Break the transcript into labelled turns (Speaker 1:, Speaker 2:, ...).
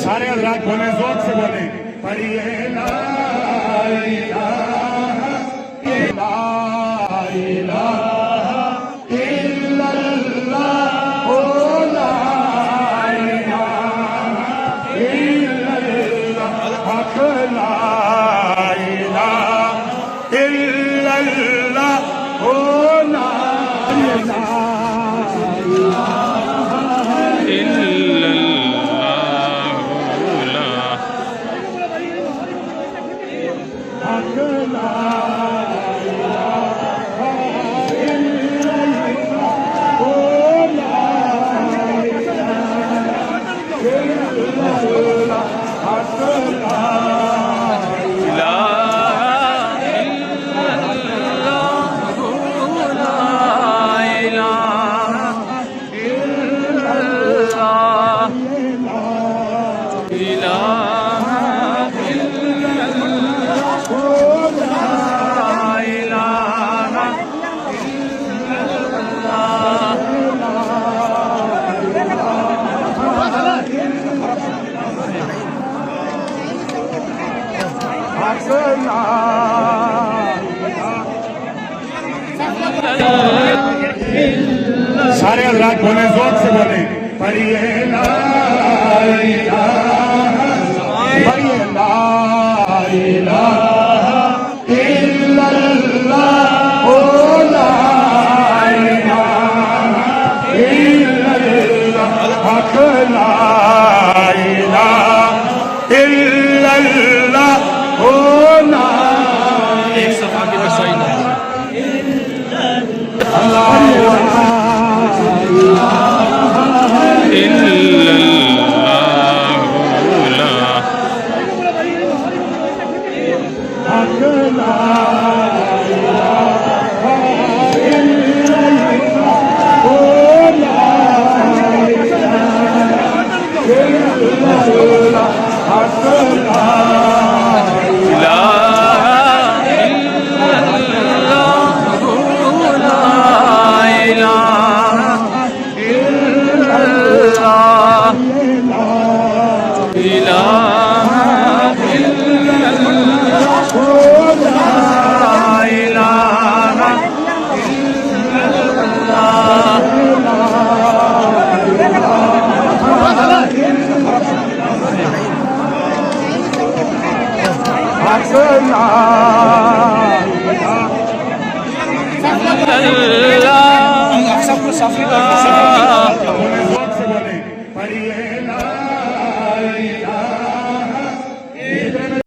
Speaker 1: सारे हजरात बोले, जोर से बोले, पढ़िए ला इलाहा इल्लल्लाह, ओ ला इलाहा इल्लल्लाह, हक ला इलाहा इल्लल्लाह, ओ ला इलाहा सारे हजरात बोले, जोर से बोले, पढ़िए ला इलाहा, पढ़िए ला इलाहा इल्लल्लाह, ओ ला इलाहा इल्लल्लाह, हक ला इलाहा इल्लल्लाह, ओ ला। एक सफा की रसाई सबको साफी कर, पढ़िए ला